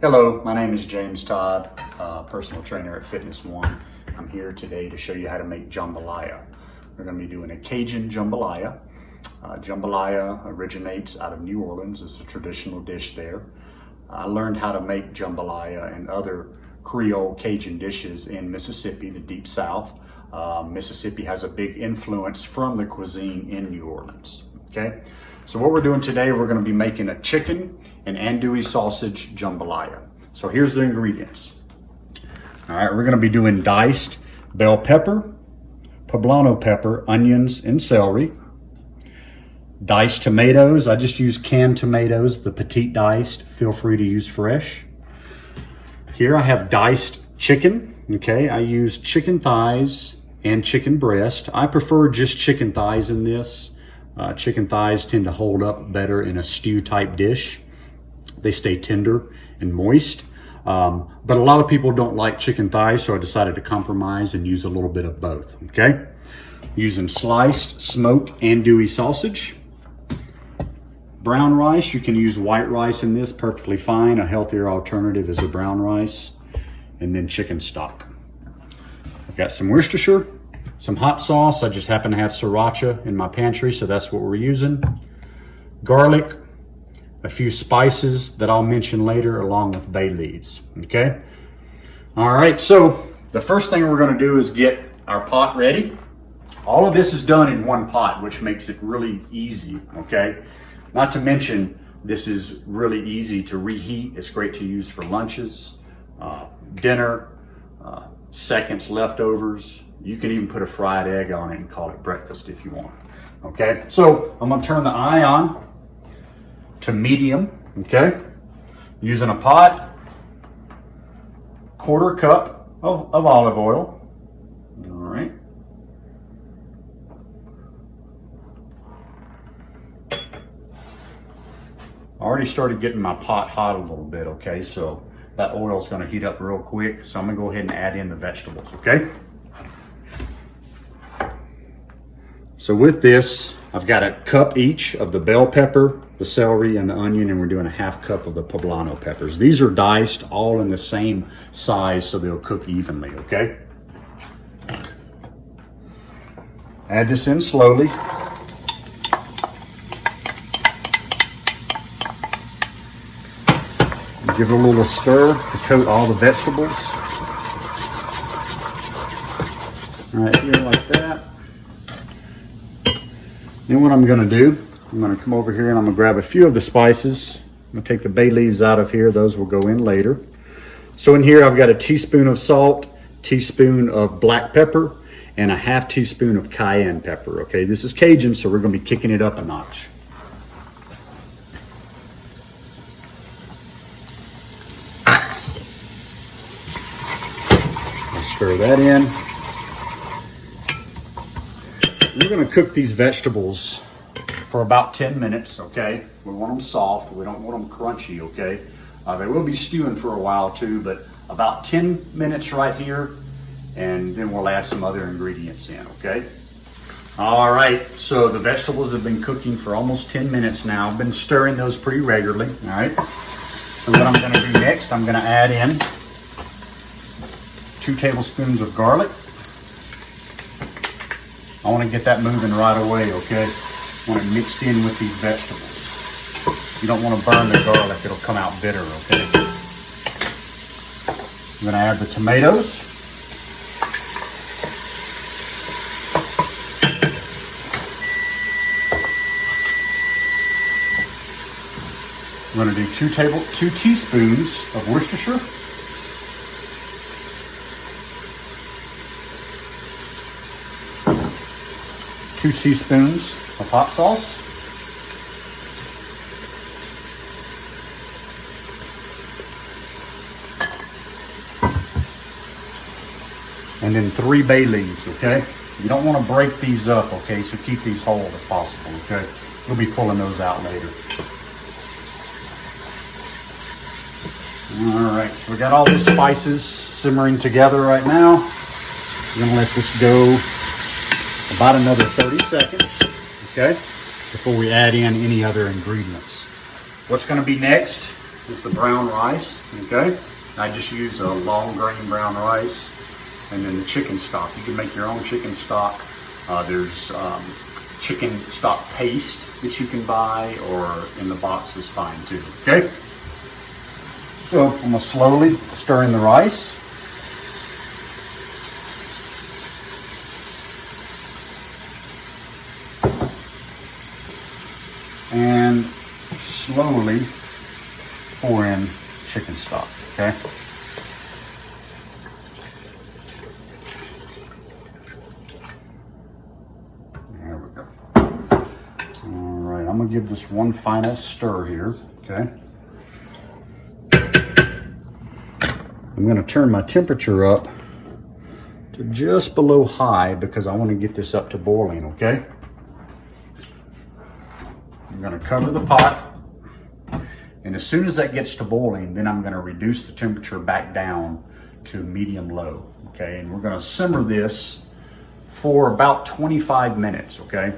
Hello, my name is James Todd, personal trainer at Fitness One. I'm here today to show you how to make jambalaya. We're going to be doing a Cajun jambalaya. Jambalaya originates out of New Orleans. It's a traditional dish there. I learned how to make jambalaya and other Creole Cajun dishes in Mississippi, the Deep South. Mississippi has a big influence from the cuisine in New Orleans. Okay, so what we're doing today, we're going to be making a chicken and andouille sausage jambalaya. So here's the ingredients. All right, we're going to be doing diced bell pepper, poblano pepper, onions, and celery. Diced tomatoes. I just use canned tomatoes, the petite diced. Feel free to use fresh. Here I have diced chicken. Okay, I use chicken thighs and chicken breast. I prefer just chicken thighs in this. Chicken thighs tend to hold up better in a stew type dish. They stay tender and moist. But a lot of people don't like chicken thighs, so I decided to compromise and use a little bit of both. Okay, using sliced smoked andouille sausage. Brown rice, you can use white rice in this, perfectly fine. A healthier alternative is the brown rice. And then chicken stock. I've got some Worcestershire, some hot sauce. I just happen to have sriracha in my pantry, so that's what we're using. Garlic, a few spices that I'll mention later, along with bay leaves. Okay? All right, so the first thing we're gonna do is get our pot ready. All of this is done in one pot, which makes it really easy, okay? Not to mention, this is really easy to reheat. It's great to use for lunches, dinner, seconds, leftovers. You can even put a fried egg on it and call it breakfast if you want. Okay, so I'm gonna turn the eye on to medium, okay? Using a pot, quarter cup of olive oil. All right. I already started getting my pot hot a little bit, okay? So that oil is gonna heat up real quick. So I'm gonna go ahead and add in the vegetables, okay? So with this, I've got a cup each of the bell pepper, the celery, and the onion, and we're doing a half cup of the poblano peppers. These are diced, all in the same size, so they'll cook evenly, okay? Add this in slowly. Give it a little stir to coat all the vegetables. Right here like that. Then what I'm gonna do, I'm gonna come over here and I'm gonna grab a few of the spices. I'm gonna take the bay leaves out of here. Those will go in later. So in here I've got a teaspoon of salt, teaspoon of black pepper, and a half teaspoon of cayenne pepper. Okay, this is Cajun, so we're gonna be kicking it up a notch. Stir that in. We're going to cook these vegetables for about 10 minutes, okay? We want them soft. We don't want them crunchy, okay? They will be stewing for a while too, but about 10 minutes right here, and then we'll add some other ingredients in, okay? All right, so the vegetables have been cooking for almost 10 minutes now. I've been stirring those pretty regularly, all right? So what I'm going to do next, I'm going to add in 2 tablespoons of garlic. I want to get that moving right away, okay? I want it mixed in with these vegetables. You don't want to burn the garlic, it'll come out bitter, okay? I'm going to add the tomatoes. I'm going to do 2 teaspoons of Worcestershire. 2 teaspoons of hot sauce. And then 3 bay leaves, okay? You don't want to break these up, okay? So keep these whole if possible, okay? We'll be pulling those out later. All right, so we got all these spices simmering together right now. We're gonna let this go about another 30 seconds, okay, before we add in any other ingredients. What's going to be next is the brown rice, okay? I just use a long grain brown rice, and then the chicken stock. You can make your own chicken stock. There's chicken stock paste that you can buy, or in the box is fine too, okay? So I'm gonna slowly stir in the rice. And slowly pour in chicken stock, okay? There we go. All right, I'm gonna give this one final stir here, okay? I'm gonna turn my temperature up to just below high because I wanna get this up to boiling, okay? I'm gonna cover the pot, and as soon as that gets to boiling, then I'm gonna reduce the temperature back down to medium-low, okay? And we're gonna simmer this for about 25 minutes, okay?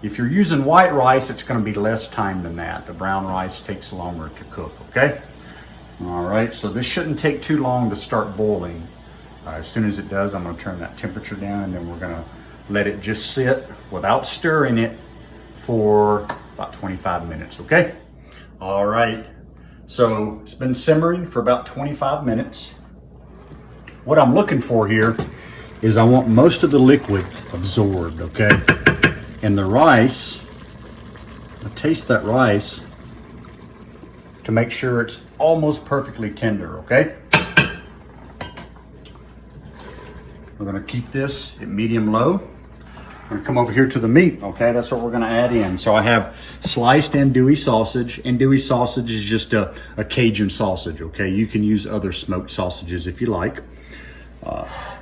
If you're using white rice, it's gonna be less time than that. The brown rice takes longer to cook, okay? All right, so this shouldn't take too long to start boiling. As soon as it does, I'm gonna turn that temperature down, and then we're gonna let it just sit without stirring it for about 25 minutes, okay? All right, so it's been simmering for about 25 minutes. What I'm looking for here is I want most of the liquid absorbed, okay? And the rice, I taste that rice to make sure it's almost perfectly tender, okay? We're gonna keep this at medium-low. I'm gonna come over here to the meat, okay? That's what we're gonna add in. So I have sliced andouille sausage. Andouille sausage is just a Cajun sausage, okay? You can use other smoked sausages if you like.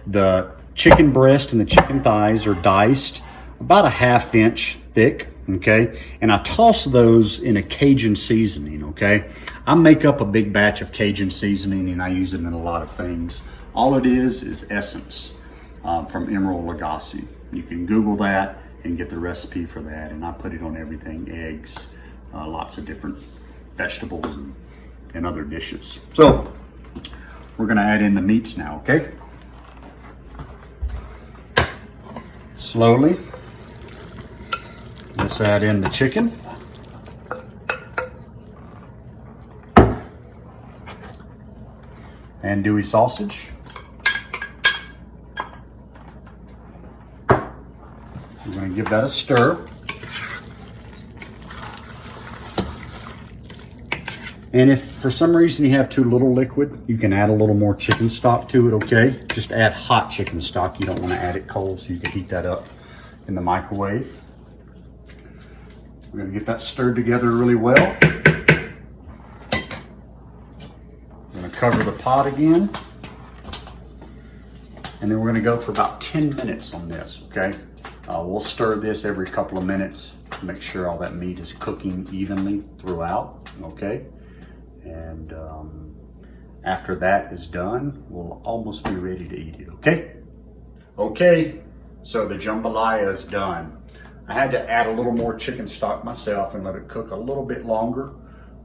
The chicken breast and the chicken thighs are diced about a 1/2 inch thick, okay? And I toss those in a Cajun seasoning, okay? I make up a big batch of Cajun seasoning, and I use it in a lot of things. All it is essence from Emerald Lagasse. You can Google that and get the recipe for that, and I put it on everything, eggs, lots of different vegetables and other dishes. So we're gonna add in the meats now, okay? Slowly, let's add in the chicken. Andouille sausage. We're going to give that a stir. And if for some reason you have too little liquid, you can add a little more chicken stock to it, okay? Just add hot chicken stock. You don't want to add it cold, so you can heat that up in the microwave. We're going to get that stirred together really well. We're going to cover the pot again. And then we're going to go for about 10 minutes on this, okay? We'll stir this every couple of minutes to make sure all that meat is cooking evenly throughout, okay? And after that is done, we'll almost be ready to eat it, okay? Okay, so the jambalaya is done. I had to add a little more chicken stock myself and let it cook a little bit longer,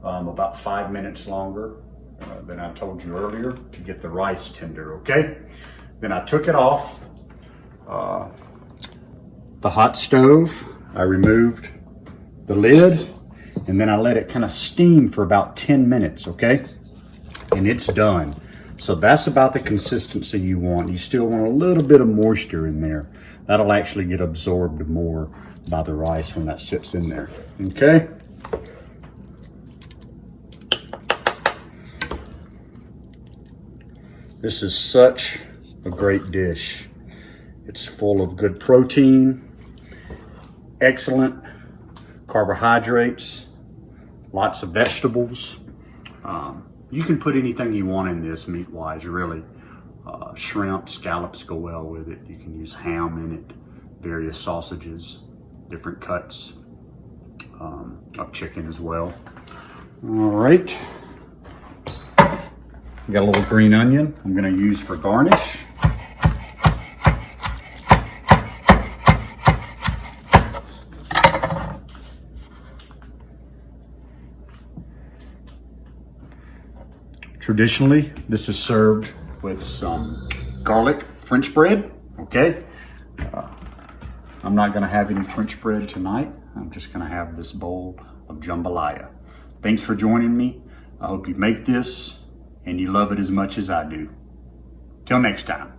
about 5 minutes longer than I told you earlier to get the rice tender, okay? Then I took it off the hot stove. I removed the lid, and then I let it kind of steam for about 10 minutes, okay? And it's done. So that's about the consistency you want. You still want a little bit of moisture in there. That'll actually get absorbed more by the rice when that sits in there, okay? This is such a great dish. It's full of good protein, excellent carbohydrates, lots of vegetables. You can put anything you want in this meat-wise, really. Shrimp, scallops go well with it. You can use ham in it, various sausages, different cuts of chicken as well. All right. We got a little green onion I'm gonna use for garnish. Traditionally, this is served with some garlic French bread, okay? I'm not gonna have any French bread tonight. I'm just gonna have this bowl of jambalaya. Thanks for joining me. I hope you make this and you love it as much as I do. Till next time.